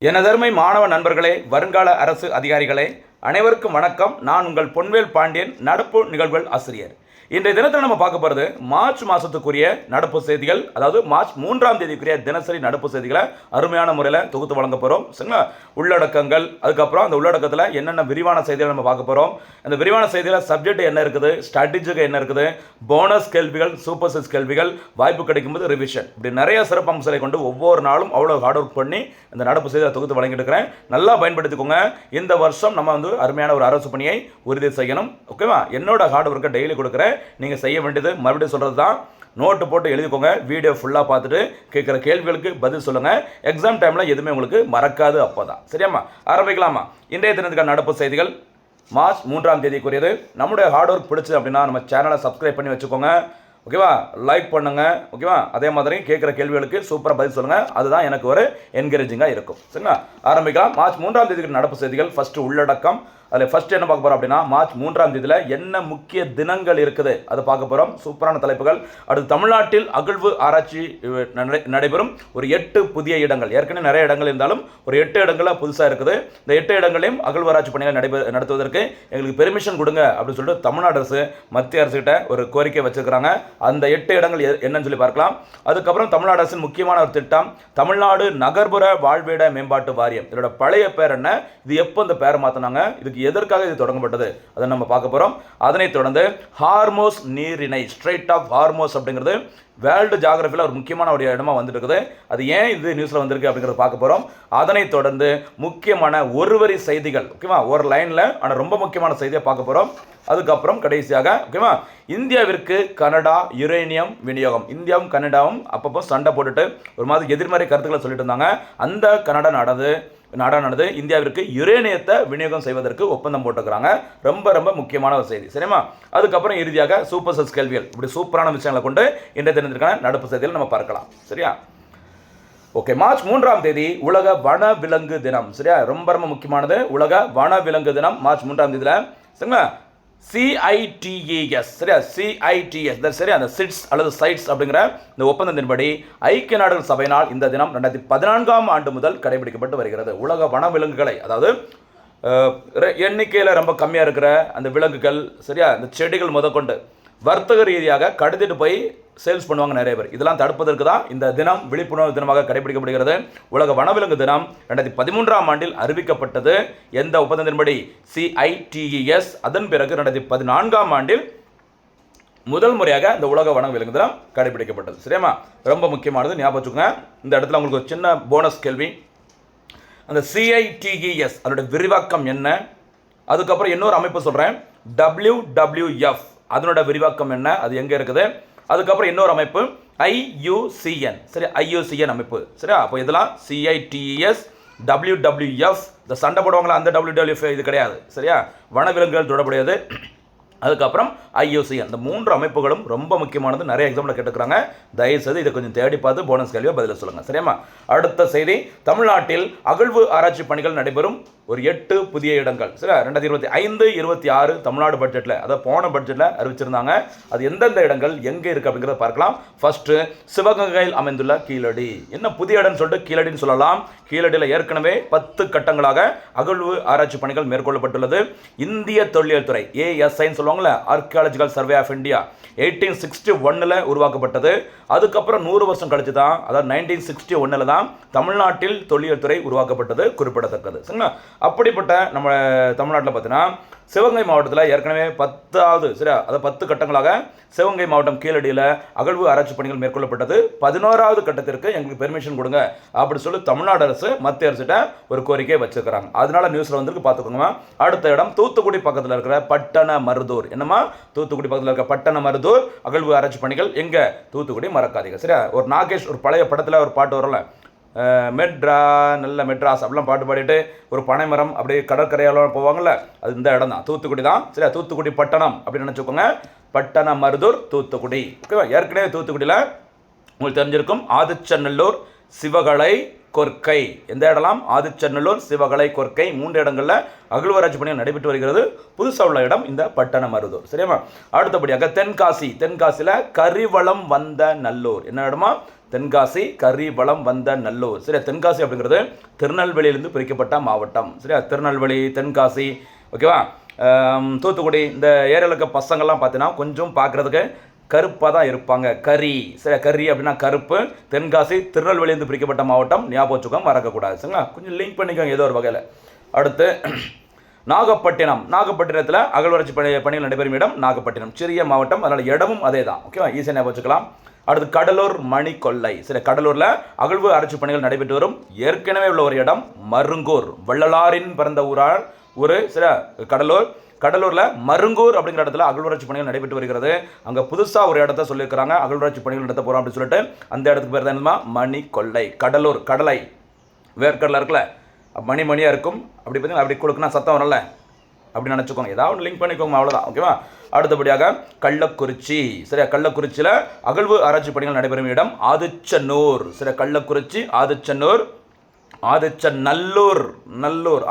எனதருமை மாணவ நண்பர்களே, வருங்கால அரசு அதிகாரிகளே, அனைவருக்கும் வணக்கம். நான் உங்கள் பொன்வேல் பாண்டியன், நடப்பு நிகழ்வுகள் ஆசிரியர். இன்றைய தினத்தில் நம்ம பார்க்க போகிறது மார்ச் மாதத்துக்குரிய நடப்பு செய்திகள், அதாவது மார்ச் 3ஆம் தேதிக்குரிய தினசரி நடப்பு செய்திகளை அருமையான முறையில் தொகுத்து வழங்க போகிறோம். சரிங்களா? உள்ளடக்கங்கள், அதுக்கப்புறம் அந்த உள்ளடக்கத்தில் என்னென்ன விரிவான செய்திகள் நம்ம பார்க்க போகிறோம். அந்த விரிவான செய்தியில் சப்ஜெக்ட் என்ன இருக்குது, ஸ்ட்ராட்டஜிக்கு என்ன இருக்குது, போனஸ் கேள்விகள், சூப்பர் சிக்ஸ் கேள்விகள், வாய்ப்பு கிடைக்கும்போது ரிவிஷன், இப்படி நிறைய சிறப்பு அம்சங்களை கொண்டு ஒவ்வொரு நாளும் அவ்வளோ ஹார்ட் ஒர்க் பண்ணி இந்த நடப்பு செய்தியை தொகுத்து வழங்கிட்டு இருக்கிறேன். நல்லா பயன்படுத்திக்கோங்க. இந்த வருஷம் நம்ம அருமையான ஒரு அரசு பணியை உறுதி செய்யணும். ஓகேவா? என்னோட ஹார்ட் ஒர்க்கை டெய்லி கொடுக்குறேன். நீங்கள் செய்ய வேண்டியது மறுபடியும் சொல்கிறது தான், நோட்டு போட்டு எழுதிக்கோங்க. வீடியோ ஃபுல்லாக பார்த்துட்டு கேட்குற கேள்விகளுக்கு பதில் சொல்லுங்கள். எக்ஸாம் டைமில் எதுவுமே உங்களுக்கு மறக்காது. அப்போ தான். சரியாம்மா? ஆரம்பிக்கலாமா? இன்றைய தினத்துக்கான நடப்பு செய்திகள் மார்ச் 3ஆம் தேதிக்குரியது. நம்முடைய ஹார்ட் ஒர்க் பிடிச்சி அப்படின்னா நம்ம சேனலை சப்ஸ்கிரைப் பண்ணி வச்சுக்கோங்க. ஓகேவா? லைக் பண்ணுங்கள். ஓகேவா? அதே மாதிரி கேட்குற கேள்விகளுக்கு சூப்பராக பதில் சொல்லுங்கள். அதுதான் எனக்கு ஒரு என்கரேஜிங்காக இருக்கும். சரிங்களா? ஆரம்பிக்கலாம். மார்ச் 3ஆம் தேதிக்கு நடப்பு செய்திகள். ஃபஸ்ட்டு உள்ளடக்கம். அதில் ஃபஸ்ட் என்ன பார்க்க போகிறோம் அப்படின்னா, மார்ச் 3ஆம் தேதியில் என்ன முக்கிய தினங்கள் இருக்குது அதை பார்க்க போகிறோம். சூப்பரான தலைப்புகள். அடுத்து தமிழ்நாட்டில் அகழ்வு ஆராய்ச்சி நடைபெறும். ஒரு 8 புதிய இடங்கள், ஏற்கனவே நிறைய இடங்கள் இருந்தாலும் ஒரு 8 இடங்களாக புதுசாக இருக்குது. இந்த 8 இடங்களையும் அகழ்வு ஆராய்ச்சி பணிகள் நடத்துவதற்கு எங்களுக்கு பெர்மிஷன் கொடுங்க அப்படின்னு சொல்லிட்டு தமிழ்நாடு அரசு மத்திய அரசுகிட்ட ஒரு கோரிக்கை வச்சுருக்கிறாங்க. அந்த 8 இடங்கள் என்னன்னு சொல்லி பார்க்கலாம். அதுக்கப்புறம் தமிழ்நாடு அரசின் முக்கியமான ஒரு திட்டம் தமிழ்நாடு நகர்ப்புற வாழ்விட மேம்பாட்டு வாரியம். இதோட பழைய பேர் என்ன, இது எப்போ இந்த பேரை மாற்றினாங்க, இதுக்கு எதற்காக இது தொடங்கப்பட்டது, அதை நம்ம பார்க்க போகிறோம். அதனைத் தொடர்ந்து ஹார்மோஸ் நீரிணை, ஸ்ட்ரெய்ட் ஆஃப் ஹார்மோஸ் அப்படிங்கிறது வேர்ல்டு ஜியாகிரபியில் ஒரு முக்கியமான ஒரு இடமா வந்துட்டு இருக்குது. அது ஏன் இது நியூஸில் வந்திருக்கு அப்படிங்கிறத பார்க்க போகிறோம். அதனைத் தொடர்ந்து முக்கியமான ஒரு வரி செய்திகள், ஓகேவா, ஒரு லைனில் ஆனால் ரொம்ப முக்கியமான செய்தியை பார்க்க போகிறோம். அதுக்கப்புறம் கடைசியாக, ஓகேவா, இந்தியாவிற்கு கனடா யுரேனியம் விநியோகம். இந்தியாவும் கனடாவும் அப்பப்போ சண்டை போட்டுட்டு ஒரு மாதிரி எதிர்மறை கருத்துக்களை சொல்லிட்டு இருந்தாங்க. அந்த கனடா நாடானது இந்தியாவிற்கு யுரேனியத்தை விநியோகம் செய்வதற்கு ஒப்பந்தம் போட்டுக்கிறாங்க. ரொம்ப ரொம்ப முக்கியமான ஒரு செய்தி. சரிமா? அதுக்கப்புறம் இறுதியாக சூப்பர் சிக்ஸ் கேள்விகள். இப்படி சூப்பரான விஷயங்களை கொண்டு இன்றைய தினத்திற்கான நடப்பு செய்திகள் நம்ம பார்க்கலாம். சரியா? ஓகே. மார்ச் 3ஆம் தேதி உலக வன விலங்கு தினம். சரியா? ரொம்ப ரொம்ப முக்கியமானது. உலக வன விலங்கு தினம் மார்ச் 3ஆம் தேதியில். சரிங்களா? CITES. சரியா? CITES. சரியா? அந்த சிட்ஸ் அல்லது சைட்ஸ் அப்படிங்கிற இந்த ஒப்பந்தத்தின்படி ஐக்கிய நாடுகள் சபையினால் இந்த தினம் 2014ஆம் ஆண்டு முதல் கடைபிடிக்கப்பட்டு வருகிறது. உலக வன விலங்குகளை, அதாவது எண்ணிக்கையில் ரொம்ப கம்மியாக இருக்கிற அந்த விலங்குகள், சரியா, இந்த செடிகள் முதற்கொண்டு வர்த்தக ரீதியாக கடத்திட்டு போய் சேல்ஸ் பண்ணுவாங்க நிறைய பேர். இதெல்லாம் தடுப்பதற்கு தான் இந்த தினம் விழிப்புணர்வு தினமாக கடைபிடிக்கப்படுகிறது. உலக வனவிலங்கு தினம் 2013ஆம் ஆண்டில் அறிவிக்கப்பட்டது. எந்த ஒப்பந்தத்தின்படி? CITES. அதன் பிறகு 2014ஆம் ஆண்டில் முதல் முறையாக இந்த உலக வனவிலங்கு தினம் கடைபிடிக்கப்பட்டது. சரியாமா? ரொம்ப முக்கியமானது, ஞாபகம் வச்சுக்கோங்க. இந்த இடத்துல உங்களுக்கு ஒரு சின்ன போனஸ் கேள்வி. அந்த CITES அதோட விரிவாக்கம் என்ன? அதுக்கப்புறம் இன்னொரு அமைப்பு சொல்கிறேன், WWF. அதனோட விரிவாக்கம் என்ன, அது எங்கே இருக்குது? அதுக்கப்புறம் இன்னொரு அமைப்பு IUCN. சரி, IUCN அமைப்பு. சரியா? அப்போ இதெல்லாம் CITES, WWF. இந்த சண்டை போடுவாங்களா அந்த WWF இது கிடையாது. சரியா? வனவிலங்குகள் தொடர்புடையது. அதுக்கப்புறம் IUCN. இந்த 3 அமைப்புகளும் ரொம்ப முக்கியமானது. நிறைய எக்ஸாம்பிள் கேட்டுக்கிறாங்க. தயவுசெய்து இதை கொஞ்சம் தேடி பார்த்து போனஸ் கேள்வியை பதில் சொல்லுங்கள். சரியாமா? அடுத்த செய்தி, தமிழ்நாட்டில் அகழ்வு ஆராய்ச்சி பணிகள் நடைபெறும். ஒரு 8 புதிய இடங்கள். சரியா? 2025-26 தமிழ்நாடு பட்ஜெட்டில், அதாவது போன பட்ஜெட்டில் அறிவிச்சிருந்தாங்க. அது எந்தெந்த இடங்கள் எங்கே இருக்குது அப்படிங்கிறத பார்க்கலாம். ஃபர்ஸ்ட்டு சிவகங்கையில் அமைந்துள்ள கீழடி. என்ன புதிய இடம்னு சொல்லிட்டு கீழடின்னு சொல்லலாம். கீழடியில் ஏற்கனவே 10 கட்டங்களாக அகழ்வு ஆராய்ச்சி பணிகள் மேற்கொள்ளப்பட்டுள்ளது. இந்திய தொல்லியல் துறை, ASIன்னு சொல்லுவாங்கள்ல, ஆர்கியாலஜிக்கல் சர்வே ஆஃப் இந்தியா, 1861 உருவாக்கப்பட்டது. அதுக்கப்புறம் 100 வருஷம் கழிச்சு தான், அதாவது 1961 தான் தமிழ்நாட்டில் தொல்லியல் துறை உருவாக்கப்பட்டது, குறிப்பிடத்தக்கது. சரிங்களா? அப்படிப்பட்ட நம்ம தமிழ்நாட்டில் பார்த்தீங்கன்னா சிவகங்கை மாவட்டத்தில் ஏற்கனவே 10வது, சரியா, அதாவது 10 கட்டங்களாக சிவகங்கை மாவட்டம் கீழடியில் அகழ்வு ஆராய்ச்சி பணிகள் மேற்கொள்ளப்பட்டது. 11வது கட்டத்திற்கு எங்களுக்கு பெர்மிஷன் கொடுங்க அப்படி சொல்லி தமிழ்நாடு அரசு மத்திய அரசிட்ட ஒரு கோரிக்கை வச்சிருக்கிறாங்க. அதனால நியூஸில் வந்துருக்கு, பார்த்துக்கோங்க. அடுத்த இடம் தூத்துக்குடி பக்கத்தில் இருக்கிற பட்டணமருதூர். என்னமா? தூத்துக்குடி பக்கத்தில் இருக்கிற பட்டணமருதூர் அகழ்வு ஆராய்ச்சி பணிகள் எங்கே? தூத்துக்குடி, மறக்காதீங்க. சரியா? ஒரு நாகேஷ் ஒரு பழைய படத்தில் ஒரு பாட்டு வரல, நல்ல மெட்ராஸ் அப்படிலாம் பாட்டு பாடிட்டு ஒரு பனைமரம் அப்படியே கடற்கரையால் போவாங்கள்ல, அது இந்த இடம் தான், தூத்துக்குடி தான். சரியா? தூத்துக்குடி பட்டணம் அப்படின்னு நினச்சிக்கோங்க. பட்டணமருதூர், தூத்துக்குடி. ஓகேவா? ஏற்கனவே தூத்துக்குடியில் உங்களுக்கு தெரிஞ்சிருக்கும் ஆதிச்சநல்லூர், சிவகலை, கொர்க்கை. எந்த இடம்லாம்? ஆதிச்சநல்லூர், சிவகலை, கொர்க்கை 3 இடங்களில் அகழ்வாராய்ச்சி பணிகள் நடைபெற்று வருகிறது. புதுசாக உள்ள இடம் இந்த பட்டணமருதூர். சரியாமா? அடுத்தபடியாக தென்காசியில் கரிவளம் வந்த நல்லூர். என்ன இடமா? தென்காசி கரிவலம் வந்த நல்லூர். சரியா, தென்காசி அப்படிங்கிறது திருநெல்வேலியிலிருந்து பிரிக்கப்பட்ட மாவட்டம். சரியா, திருநெல்வேலி, தென்காசி, ஓகேவா, தூத்துக்குடி இந்த ஏரியாவில் இருக்க பசங்கள்லாம் பார்த்தீங்கன்னா கொஞ்சம் பார்க்குறதுக்கு கருப்பாக தான் இருப்பாங்க. கரி, சரி, கரி அப்படின்னா கருப்பு. தென்காசி திருநெல்வேலியிலிருந்து பிரிக்கப்பட்ட மாவட்டம், ஞாபகம் வச்சுக்கோங்க, மறக்கக்கூடாது. சரிங்களா, கொஞ்சம் லிங்க் பண்ணிக்கோங்க ஏதோ ஒரு வகையில். அடுத்து நாகப்பட்டினம். நாகப்பட்டினத்தில் அகழ்வாராய்ச்சி பணிகள் நடைபெறும் இடம் நாகப்பட்டினம், சிறிய மாவட்டம், அதனால் இடமும் அதே தான். ஓகேவா, ஈஸியாக ஞாபகம் வச்சுக்கலாம். அடுத்து கடலூர் மணிக்கொல்லை. சரி, கடலூரில் அகழ்வு ஆராய்ச்சி பணிகள் நடைபெற்று வரும் ஏற்கனவே உள்ள ஒரு இடம் மருங்கூர், வள்ளலாரின் பிறந்த ஊர். சரி, கடலூரில் மருங்கூர் அப்படிங்கிற இடத்துல அகழ்வாராய்ச்சி பணிகள் நடைபெற்று வருகிறது. அங்கே புதுசாக ஒரு இடத்த சொல்லியிருக்கிறாங்க, அகழ்வாராய்ச்சி பணிகள் நடத்த போகிறோம் அப்படின்னு சொல்லிட்டு. அந்த இடத்துக்கு பேர் தான் என்னமா, மணிக்கொல்லை. கடலூர், கடலை, வேர்க்கடலை இருக்குல்ல, மணியாக இருக்கும். அப்படி பார்த்தீங்கன்னா அப்படி கொடுக்குன்னா சத்தம் வரல, அப்படி நினச்சிக்கோங்க. ஏதாவது ஒன்று லிங்க் பண்ணிக்கோங்க, அவ்வளோதான். ஓகேவா. அடுத்தபடியாக கள்ளக்குறிச்சி. சரியா, கள்ளக்குறிச்சியில் அகழ்வு ஆராய்ச்சி பணிகள் நடைபெறும் இடம் ஆதிச்சநல்லூர். சரியா, கள்ளக்குறிச்சி, ஆதிச்சநல்லூர்,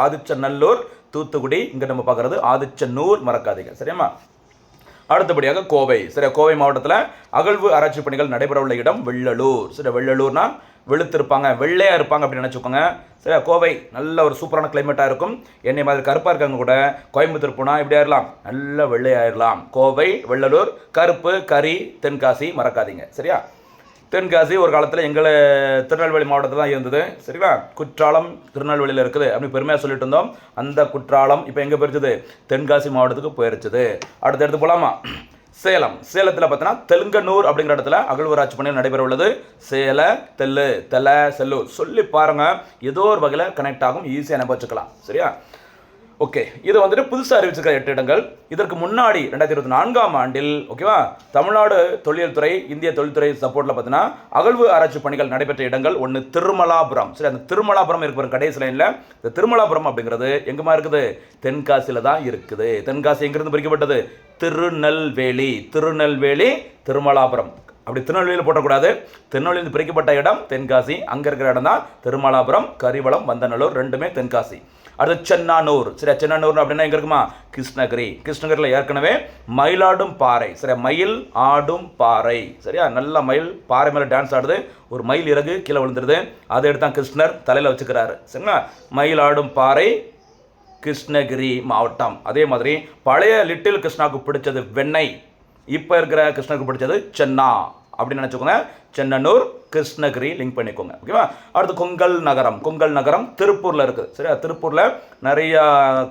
ஆதிச்சநல்லூர், தூத்துக்குடி. இங்கே நம்ம பார்க்குறது ஆதிச்சநல்லூர், மறக்காதீங்க. சரியாம்மா. அடுத்தபடியாக கோவை. சரியா, கோவை மாவட்டத்தில் அகழ்வு ஆராய்ச்சி பணிகள் நடைபெற உள்ள இடம் வெள்ளலூர். சரியா, வெள்ளலூர்னா வெளுத்திருப்பாங்க, வெள்ளையாக இருப்பாங்க அப்படின்னு நினச்சிக்கோங்க. சரியா, கோவை நல்ல ஒரு சூப்பரான கிளைமேட்டாக இருக்கும். என்னை மாதிரி கருப்பாக இருக்காங்க கூட கோயம்புத்தூர் போனால் இப்படி ஆயிடலாம், நல்ல வெள்ளையாயிடலாம். கோவை, வெள்ளலூர், கருப்பு, கரி, தென்காசி, மறக்காதீங்க. சரியா, தென்காசி ஒரு காலத்தில் எங்களை திருநெல்வேலி மாவட்டத்தில் தான் இருந்தது. சரிங்களா, குற்றாலம் திருநெல்வேலியில் இருக்குது அப்படின்னு பெருமையாக சொல்லிட்டு இருந்தோம். அந்த குற்றாலம் இப்போ எங்கே போயிருச்சுது, தென்காசி மாவட்டத்துக்கு போயிருச்சுது. அடுத்த எடுத்து போகலாமா, சேலம். சேலத்தில் பார்த்தீங்கன்னா தெலுங்கனூர் அப்படிங்கிற இடத்துல அகழ்வாராய்ச்சி பணிகள் நடைபெற உள்ளது. செல்லூர் சொல்லி பாருங்கள், ஏதோ ஒரு வகையில் கனெக்ட் ஆகும், ஈஸியாக நம்ம வச்சுக்கலாம். சரியா, ஓகே. இது வந்துட்டு புதுசாக அறிவிச்சிருக்கிற 8 இடங்கள். இதற்கு முன்னாடி 2024ஆம் ஆண்டில், ஓகேவா, தமிழ்நாடு தொழில் துறை, இந்திய தொழில்துறை சப்போர்ட்டில் பார்த்தீங்கன்னா அகழ்வு ஆராய்ச்சி பணிகள் நடைபெற்ற இடங்கள் ஒன்று திருமலாபுரம். சரி, அந்த திருமலாபுரம் இருக்கிற கடைசி லைனில் இந்த திருமலாபுரம் அப்படிங்கிறது எங்கேமா இருக்குது, தென்காசியில் தான் இருக்குது. தென்காசி எங்கிருந்து பிரிக்கப்பட்டது, திருநெல்வேலி, திருமலாபுரம். அப்படி திருநெல்வேலியில் போட்டக்கூடாது, திருநெல்வேலியில் பிரிக்கப்பட்ட இடம் தென்காசி. அங்கே இருக்கிற இடம் தான் திருமலாபுரம், கரிவலம், வந்தநல்லூர், ரெண்டுமே தென்காசி. அடுத்து சென்னானூர். சரியா, சென்னானூர் அப்படின்னா எங்கே இருக்குமா, கிருஷ்ணகிரியில் ஏற்கனவே மயிலாடும் பாறை. சரியா, மயில் ஆடும் பாறை. சரியா, நல்ல மயில் பாறை மேலே டான்ஸ் ஆடுது, ஒரு மயில் இறகு கீழே விழுந்துருது, அதை எடுத்து தான் கிருஷ்ணர் தலையில் வச்சுக்கிறாரு. சரிங்களா, மயில் ஆடும் பாறை, கிருஷ்ணகிரி மாவட்டம். அதே மாதிரி பழைய லிட்டில் கிருஷ்ணாவுக்கு பிடிச்சது வெண்ணெய், இப்போ இருக்கிற கிருஷ்ணருக்கு பிடிச்சது சென்னா அப்படின்னு நினச்சிக்கோங்க. சென்னனூர், கிருஷ்ணகிரி லிங்க் பண்ணிக்கோங்க. ஓகேவா. அடுத்து கொங்கல் நகரம் திருப்பூரில் இருக்குது. சரியா, திருப்பூரில் நிறைய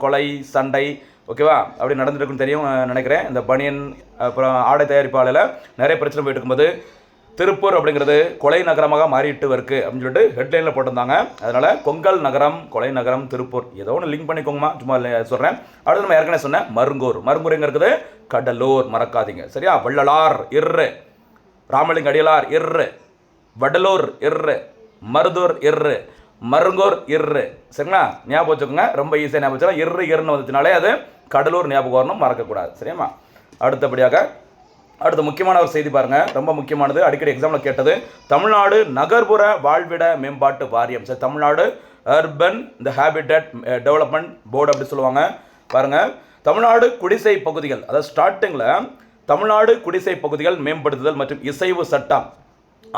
கொலை சண்டை, ஓகேவா, அப்படி நடந்துருக்குன்னு தெரியும் நினைக்கிறேன். இந்த பனியன் அப்புறம் ஆடை தயாரிப்பாளரில் நிறைய பிரச்சனை போயிட்டு இருக்கும்போது திருப்பூர் அப்படிங்கிறது கொலை நகரமாக மாறிட்டு இருக்கு அப்படின்னு சொல்லிட்டு ஹெட்லைனில் போட்டிருந்தாங்க. அதனால் கொங்கல் நகரம், கொலை நகரம், திருப்பூர், ஏதோ ஒன்று லிங்க் பண்ணிக்கோங்கம்மா, சும்மா சொல்கிறேன். அடுத்து நம்ம ஏற்கனவே சொன்னேன் மருங்கூர் எங்கே இருக்குது, கடலூர், மறக்காதீங்க. சரியா, வள்ளலார் இரு, ராமலிங்க அடிகளார் இரு, வடலூர் இரு, மருதூர் இரு, மருங்கூர் இரு. சரிங்களா, ஞாபகம் வச்சுக்கோங்க, ரொம்ப ஈஸியாக ஞாபகம் வச்சுக்கலாம். இருன்னு வந்துச்சுனாலே அது கடலூர் ஞாபகம் வரணும், மறக்கக்கூடாது. சரியாம்மா. அடுத்து முக்கியமான ஒரு செய்தி பாருங்கள், ரொம்ப முக்கியமானது, அடிக்கடி எக்ஸாமில் கேட்டது. தமிழ்நாடு நகர்ப்புற வாழ்விட மேம்பாட்டு வாரியம். சரி, தமிழ்நாடு அர்பன் இந்த ஹேபிட்டட் டெவலப்மெண்ட் போர்டு அப்படி சொல்லுவாங்க. பாருங்கள், தமிழ்நாடு குடிசை பகுதிகள், அதாவது ஸ்டார்டிங்கில் தமிழ்நாடு குடிசை பகுதிகள் மேம்படுத்துதல் மற்றும் இசைவு சட்டம்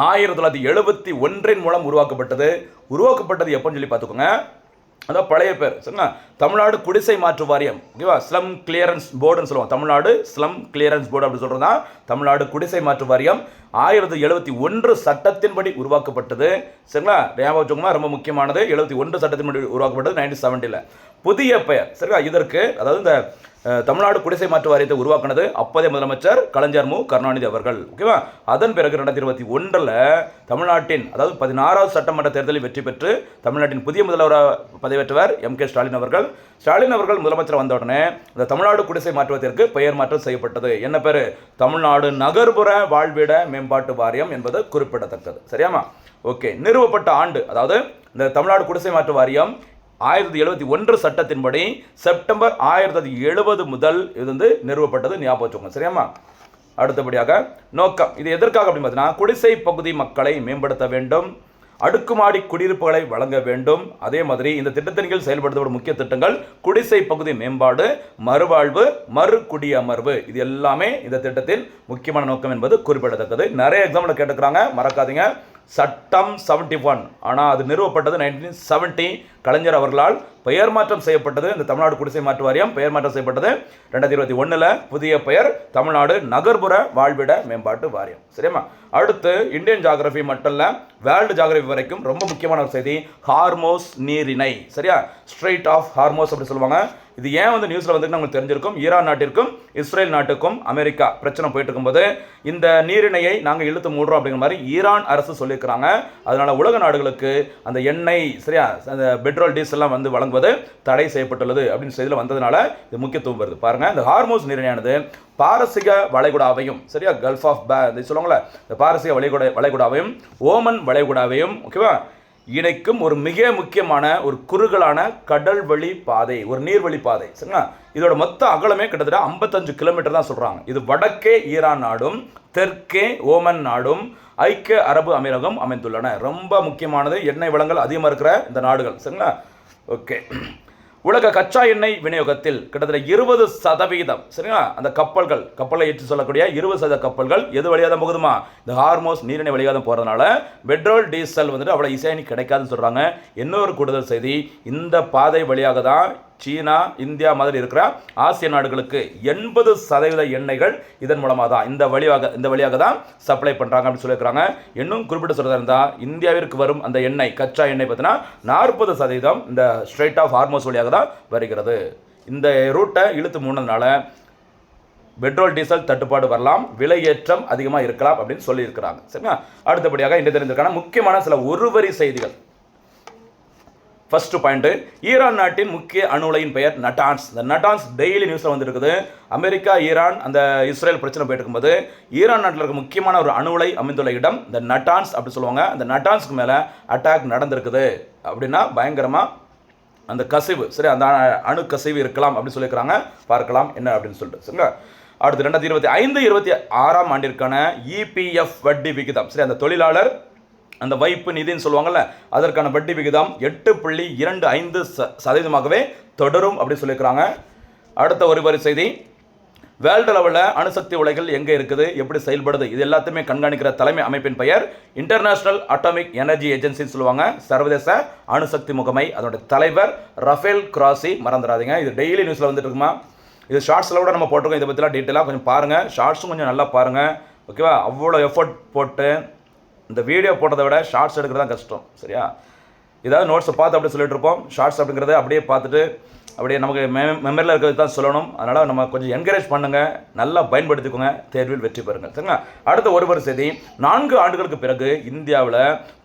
1971 மூலம் உருவாக்கப்பட்டது எப்போன்னு சொல்லி பார்த்துக்கோங்க. அதான் பழைய பேர். சரிங்களா, தமிழ்நாடு குடிசை மாற்று வாரியம். ஓகேவா, ஸ்லம் கிளியரன்ஸ் போர்டுன்னு சொல்லுவோம். தமிழ்நாடு ஸ்லம் கிளியரன்ஸ் போர்டு அப்படின்னு சொல்கிறது தான் தமிழ்நாடு குடிசை மாற்று வாரியம். 1971 சட்டத்தின்படி உருவாக்கப்பட்டது. சரிங்களா, ஞாபகம் வச்சுக்கோங்க, ரொம்ப முக்கியமானது. 71 சட்டத்தின்படி உருவாக்கப்பட்டது 1970. புதிய பெயர். சரிங்களா, இதற்கு அதாவது இந்த தமிழ்நாடு குடிசை மாற்று வாரியத்தை உருவாக்கினது அப்போதைய முதலமைச்சர் கலைஞர் மு கருணாநிதி அவர்கள். ஓகேவா. அதன் பிறகு 2021 தமிழ்நாட்டின் அதாவது 16வது சட்டமன்ற தேர்தலில் வெற்றி பெற்று தமிழ்நாட்டின் புதிய முதல்வராக பதவியேற்றவர் M.K. ஸ்டாலின் அவர்கள். ஸ்டாலின் அவர்கள் முதலமைச்சர் வந்த உடனே இந்த தமிழ்நாடு குடிசை மாற்றுவதற்கு பெயர் மாற்றம் செய்யப்பட்டது. என்ன பேர், தமிழ்நாடு நகர்ப்புற வாழ்விட மேம்பாட்டு வாரியம் என்பது குறிப்பிடத்தக்கது. சரியாமா. ஓகே, நிறுவப்பட்ட ஆண்டு, அதாவது இந்த தமிழ்நாடு குடிசை மாற்று வாரியம் 1971 சட்டத்தின்படி செப்டம்பர் 1970 முதல் இது நிறுவப்பட்டது. ஞாபகம் வச்சுக்கோங்க. சரியாமா. அடுத்தபடியாக நோக்கம், இது எதற்காக அப்படின்னு பார்த்தீங்கன்னா, குடிசை பகுதி மக்களை மேம்படுத்த வேண்டும், அடுக்குமாடி குடியிருப்புகளை வழங்க வேண்டும். அதே மாதிரி இந்த திட்டத்தின் கீழ் செயல்படுத்தப்படும் முக்கிய திட்டங்கள் குடிசை பகுதி மேம்பாடு, மறுவாழ்வு, மறு குடியமர்வு, இது எல்லாமே இந்த திட்டத்தின் முக்கியமான நோக்கம் என்பது குறிப்பிடத்தக்கது. நிறைய எக்ஸாம்பிள் கேட்டுக்கிறாங்க, மறக்காதீங்க. சட்டம் 71, ஆனால் அது நிறுவப்பட்டது 1970. கலைஞர் அவர்களால் பெயர் மாற்றம் செய்யப்பட்டது. இந்த தமிழ்நாடு குடிசை மாற்று வாரியம் பெயர் மாற்றம் செய்யப்பட்டது 2021. புதிய பெயர் தமிழ்நாடு நகர்ப்புற வாழ்விட மேம்பாட்டு வாரியம். சரியா? அடுத்து இந்தியன் ஜாகிரபி மட்டும் இல்லை, வேர்ல்டு ஜாகிரபி வரைக்கும் ரொம்ப முக்கியமான ஒரு செய்தி, ஹார்மோஸ் நீரிணை. சரியா? ஸ்ட்ரெயிட் ஆஃப் ஹார்மோஸ் அப்படி சொல்லுவாங்க. இது ஏன் வந்து நியூஸில் வந்து உங்களுக்கு தெரிஞ்சிருக்கும், ஈரான் நாட்டிற்கும் இஸ்ரேல் நாட்டுக்கும் அமெரிக்கா பிரச்சனை போயிட்டு இருக்கும்போது இந்த நீரிணையை நாங்கள் இழுத்து மூடுறோம் அப்படிங்கிற மாதிரி ஈரான் அரசு சொல்லியிருக்கிறாங்க. அதனால உலக நாடுகளுக்கு அந்த எண்ணெய், சரியா, அந்த பெட்ரோல் டீசல்லாம் வந்து வழங்குவது தடை செய்யப்பட்டுள்ளது அப்படின்னு செய்தியில் வந்ததுனால இது முக்கியத்துவம் வருது. பாருங்க, இந்த ஹார்மோஸ் நீரிணையானது பாரசீக வளைகுடாவையும், சரியா, கல்ஃப் ஆஃப் சொல்லுவாங்களே, இந்த பாரசீக வளைகுடாவையும் ஓமன் வளைகுடாவையும், ஓகேவா, இணைக்கும் ஒரு மிக முக்கியமான ஒரு குறுகலான கடல் வழி பாதை, ஒரு நீர்வழி பாதை. சரிங்களா? இதோட மொத்த அகலமே கிட்டத்தட்ட 55 கிலோமீட்டர் தான் சொல்றாங்க. இது வடக்கே ஈரான் நாடும் தெற்கே ஓமன் நாடும் ஐக்கிய அரபு அமீரகம் அமைந்துள்ளன. ரொம்ப முக்கியமானது, எண்ணெய் வளங்கள் அதிகமாக இருக்கிற இந்த நாடுகள். சரிங்களா? ஓகே. உலக கச்சா எண்ணெய் விநியோகத்தில் கிட்டத்தட்ட 20%, சரிங்களா, அந்த கப்பலை ஏற்றி சொல்லக்கூடிய 20% கப்பல்கள் எது வழியாக தான் போகுதுமா, இந்த ஹார்மோஸ் நீரிணை வழியாக தான் போகிறதுனால பெட்ரோல் டீசல் வந்துட்டு அவ்வளோ ஈஸியாக கிடைக்காதுன்னு சொல்கிறாங்க. இன்னொரு கூடுதல் செய்தி, இந்த பாதை வழியாக தான் சீனா, இந்தியா மாதிரி இருக்கிற ஆசிய நாடுகளுக்கு 80% எண்ணெய்கள் இதன் மூலமாக தான் இந்த வழியாக தான் சப்ளை பண்ணுறாங்க அப்படின்னு சொல்லியிருக்கிறாங்க. இன்னும் குறிப்பிட்டு சொல்கிறதா இருந்தால் இந்தியாவிற்கு வரும் அந்த எண்ணெய், கச்சா எண்ணெய் பார்த்தீங்கன்னா 40% இந்த ஸ்ட்ரெயிட் ஆஃப் ஹார்மோஸ் வழியாக தான் வருகிறது. இந்த ரூட்டை இழுத்து மூணதுனால பெட்ரோல் டீசல் தட்டுப்பாடு வரலாம், விலையேற்றம் அதிகமாக இருக்கலாம் அப்படின்னு சொல்லியிருக்கிறாங்க. சரிங்களா? அடுத்தபடியாக இன்று தெரிஞ்சிருக்கான முக்கியமான சில ஒருவரி செய்திகள். ஃபர்ஸ்ட் பாயிண்ட், ஈரான் நாட்டின் முக்கிய அணு உலையின் பெயர் நட்டான்ஸ். இந்த நட்டான்ஸ் டெய்லி நியூஸில் வந்துருக்குது. அமெரிக்கா, ஈரான், அந்த இஸ்ரேல் பிரச்சனை போயிட்டு இருக்கும்போது ஈரான் நாட்டில் இருக்க முக்கியமான ஒரு அணு உலை அமைந்துள்ள இடம் இந்த நட்டான்ஸ் அப்படி சொல்லுவாங்க. அந்த நட்டான்ஸ்க்கு மேலே அட்டாக் நடந்திருக்குது அப்படின்னா பயங்கரமாக அந்த கசிவு, சரி, அந்த அணு கசிவு இருக்கலாம் அப்படின்னு சொல்லியிருக்கிறாங்க. பார்க்கலாம் என்ன அப்படின்னு சொல்லிட்டு. சரிங்களா? அடுத்து 2025-26 ஆண்டிற்கான இபிஎஃப் வட்டி விகிதம், சரி, அந்த தொழிலாளர் அந்த வைப்பு நிதின்னு சொல்லுவாங்கல்ல, அதற்கான வட்டி விகிதம் 8.25% தொடரும் அப்படி சொல்லியிருக்கிறாங்க. அடுத்த ஒரு செய்தி, வேர்ல்டு லெவலில் அணுசக்தி உலைகள் எங்கே இருக்குது, எப்படி செயல்படுது, இது எல்லாத்தையுமே கண்காணிக்கிற தலைமை அமைப்பின் பெயர் இன்டர்நேஷனல் அட்டாமிக் எனர்ஜி ஏஜென்சின்னு சொல்லுவாங்க, சர்வதேச அணுசக்தி முகமை. அதோட தலைவர் ரஃபேல் கிராசி. மறந்துடாதீங்க, இது டெய்லி நியூஸில் வந்துட்டு இருக்குமா. இது ஷார்ட்ஸில் கூட நம்ம போட்டிருக்கோம். இதை பற்றிலாம் டீட்டெயிலாக கொஞ்சம் பாருங்கள். ஷார்ட்ஸும் கொஞ்சம் நல்லா பாருங்கள், ஓகேவா. அவ்வளோ எஃபர்ட் போட்டு இந்த வீடியோ போட்டதை விட ஷார்ட்ஸ் எடுக்கிறது தான் கஷ்டம். சரியா? ஏதாவது நோட்ஸை பார்த்து அப்படியே சொல்லிட்டு இருப்போம். ஷார்ட்ஸ் அப்படிங்கிறத அப்படியே பார்த்துட்டு அப்படியே நமக்கு மெமரியில் இருக்கிறது தான் சொல்லணும். அதனால் நம்ம கொஞ்சம் என்கரேஜ் பண்ணுங்கள், நல்லா பயன்படுத்திக்கோங்க, தேர்வில் வெற்றி பெறுங்கள். சரிங்களா? அடுத்த ஒரு செய்தி, 4 ஆண்டுகளுக்கு பிறகு இந்தியாவில்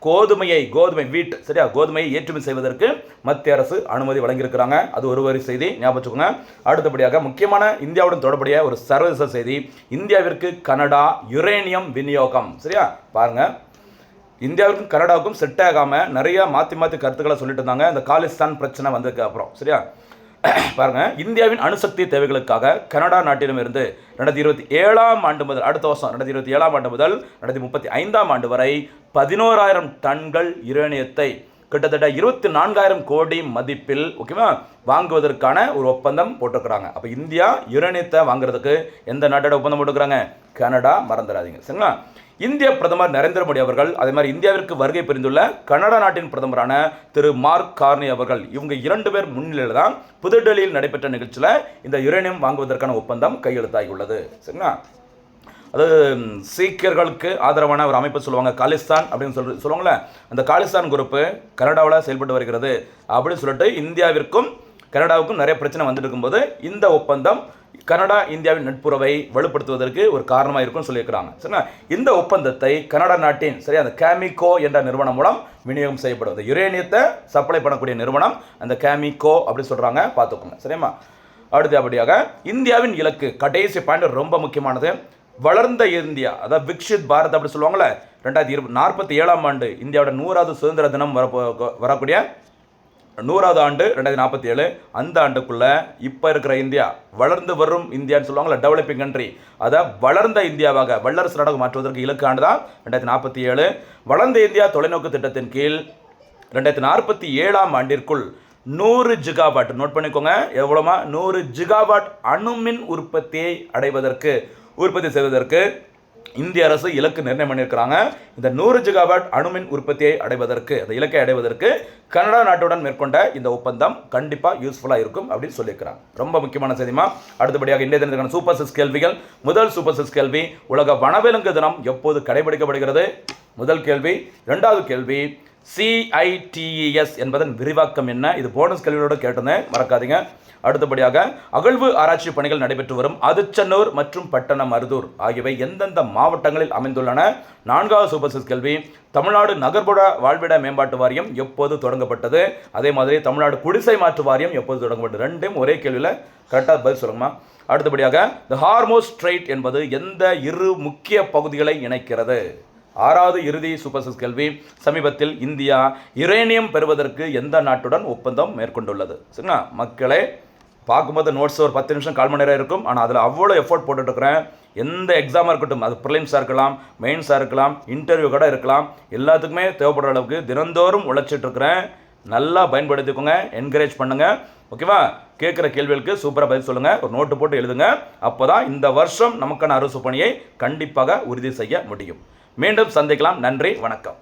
கோதுமை வீட், சரியா, கோதுமையை ஏற்றுமதி செய்வதற்கு மத்திய அரசு அனுமதி வழங்கியிருக்கிறாங்க. அது ஒரு செய்தி, ஞாபகம் வச்சுக்கோங்க. அடுத்தபடியாக முக்கியமான இந்தியாவுடன் தொடர்புடைய ஒரு சர்வதேச செய்தி, இந்தியாவிற்கு கனடா யுரேனியம் விநியோகம். சரியா? பாருங்கள், இந்தியாவுக்கும் கனடாவுக்கும் செட் ஆகாமல் நிறைய மாற்றி கருத்துக்களை சொல்லிட்டு இருந்தாங்க இந்த காலிஸ்தான் பிரச்சனை வந்ததுக்கு அப்புறம். சரியா? பாருங்க, இந்தியாவின் அணுசக்தி தேவைகளுக்காக கனடா நாட்டிடமிருந்து 2027 ஆண்டு முதல், அடுத்த வருஷம் 2027 ஆண்டு முதல் 2035 ஆண்டு வரை 11,000 டன்கள் யுரேனியத்தை கிட்டத்தட்ட 24,000 கோடி மதிப்பில், ஓகேவா, வாங்குவதற்கான ஒரு ஒப்பந்தம் போட்டிருக்கிறாங்க. அப்போ இந்தியா யுரேனியத்தை வாங்குறதுக்கு எந்த நாட்டோட ஒப்பந்தம் போட்டுக்கிறாங்க? கனடா. மறந்துடாதீங்க. சரிங்களா? இந்திய பிரதமர் நரேந்திர மோடி அவர்கள், அதே மாதிரி இந்தியாவிற்கு வருகை புரிந்துள்ள கனடா நாட்டின் பிரதமரான திரு மார்க் கார்னி அவர்கள், இவங்க 2 பேர் முன்னிலையில் தான் புதுடெல்லியில் நடைபெற்ற நிகழ்ச்சியில் இந்த யுரேனியம் வாங்குவதற்கான ஒப்பந்தம் கையெழுத்தாகியுள்ளது. சரிங்களா? அது சீக்கியர்களுக்கு ஆதரவான ஒரு அமைப்பு சொல்லுவாங்க, காலிஸ்தான் அப்படின்னு சொல்லுவாங்கள்ல, அந்த காலிஸ்தான் குரூப்பு கனடாவில் செயல்பட்டு வருகிறது அப்படின்னு சொல்லிட்டு இந்தியாவிற்கும் கனடாவுக்கும் நிறைய பிரச்சனை வந்துட்டு இருக்கும்போது இந்த ஒப்பந்தம் கனடா இந்தியாவின் நட்புறவை வலுப்படுத்துவதற்கு ஒரு காரணமாக இருக்கும்னு சொல்லியிருக்கிறாங்க. சரிங்களா? இந்த ஒப்பந்தத்தை கனடா நாட்டின், சரி, அந்த கேமிகோ என்ற நிறுவனம் மூலம் விநியோகம் செய்யப்படுவது. யுரேனியத்தை சப்ளை பண்ணக்கூடிய நிறுவனம் அந்த கேமிகோ அப்படி சொல்கிறாங்க, பார்த்துக்கோங்க. சரியா? அடுத்தபடியாக இந்தியாவின் இலக்கு, கடைசி பாயிண்ட் ரொம்ப முக்கியமானது, வளர்ந்த இந்தியா, அதாவது விக்ஷித் பாரத் அப்படி சொல்லுவாங்களே, 2047 ஆண்டு இந்தியாவோட 100வது சுதந்திர தினம் வரக்கூடிய 100வது ஆண்டு 2047, அந்த ஆண்டுக்குள்ள இப்போ இருக்கிற இந்தியா, வளர்ந்து வரும் இந்தியான்னு சொல்லுவாங்கள்ல, டெவலப்பிங் கண்ட்ரி, அதை வளர்ந்த இந்தியாவாக வல்லரசு நாடாக மாற்றுவதற்கு இலக்கு ஆண்டு தான் 2047. வளர்ந்த இந்தியா தொலைநோக்கு திட்டத்தின் கீழ் 2047 ஆண்டிற்குள் 100 ஜிகாவாட், நோட் பண்ணிக்கோங்க, எவ்வளோமா, 100 ஜிகாவாட் அணுமின் உற்பத்தியை உற்பத்தி செய்வதற்கு இந்திய அரசு இலக்கு நிர்ணயம் பண்ணியிருக்கிறாங்க. இந்த 100 ஜிகாவாட் அணுமின் உற்பத்தியை அடைவதற்கு, அந்த இலக்கை அடைவதற்கு கனடா நாட்டுடன் மேற்கொண்ட இந்த ஒப்பந்தம் கண்டிப்பாக யூஸ்ஃபுல்லாக இருக்கும் அப்படின்னு சொல்லியிருக்கிறாங்க. ரொம்ப முக்கியமான செய்திமா. அடுத்தபடியாக இந்திய தினத்துக்கான சூப்பர் 6 கேள்விகள். முதல் சூப்பர் 6 கேள்வி, உலக வனவிலங்கு தினம் எப்போது கடைபிடிக்கப்படுகிறது? முதல் கேள்வி. இரண்டாவது கேள்வி, CITES என்பதன் விரிவாக்கம் என்ன? இது போனஸ் கேள்வியோடு கேட்டிருந்தேன், மறக்காதீங்க. அடுத்தபடியாக அகழ்வு ஆராய்ச்சி பணிகள் நடைபெற்று வரும் அதிச்சனூர் மற்றும் பட்டணமருதூர் ஆகியவை எந்தெந்த மாவட்டங்களில் அமைந்துள்ளன? நான்காவது சூப்பர் 6 கேள்வி, தமிழ்நாடு நகர்ப்புற வாழ்விட மேம்பாட்டு வாரியம் எப்போது தொடங்கப்பட்டது? அதே மாதிரி தமிழ்நாடு குடிசை மாற்று வாரியம் எப்போது தொடங்கப்பட்டது? ரெண்டும் ஒரே கேள்வியில் கரெக்டாக பதில் சொல்லுங்கம்மா. அடுத்தபடியாக தி ஹார்மோஸ் ஸ்ட்ரெய்ட் என்பது எந்த இரு முக்கிய பகுதிகளை இணைக்கிறது? ஆறாவது இறுதி சூப்பர் 6 கேள்வி, சமீபத்தில் இந்தியா யுரேனியம் பெறுவதற்கு எந்த நாட்டுடன் ஒப்பந்தம் மேற்கொண்டுள்ளது? சரிங்களா மக்களே, பார்க்கும்போது நோட்ஸ் ஒரு 10 நிமிஷம் 1/4 மணி நேரம் இருக்கும். ஆனால் அதில் அவ்வளோ எஃபோர்ட் போட்டுட்ருக்கிறேன். எந்த எக்ஸாமாக இருக்கட்டும், அது ப்ரிலிம்ஸாக இருக்கலாம், மெயின்ஸாக இருக்கலாம், இன்டர்வியூ கூட இருக்கலாம், எல்லாத்துக்குமே தேவைப்படுற அளவுக்கு தினந்தோறும் உழைச்சிட்ருக்கிறேன். நல்லா பயன்படுத்திக்கோங்க, என்கரேஜ் பண்ணுங்கள். ஓகேவா? கேட்குற கேள்விகளுக்கு சூப்பராக பதில் சொல்லுங்கள், ஒரு நோட்டு போட்டு எழுதுங்க. அப்போ தான் இந்த வருஷம் நமக்கான அரசு பணியை கண்டிப்பாக உறுதி செய்ய முடியும். மீண்டும் சந்திக்கலாம். நன்றி, வணக்கம்.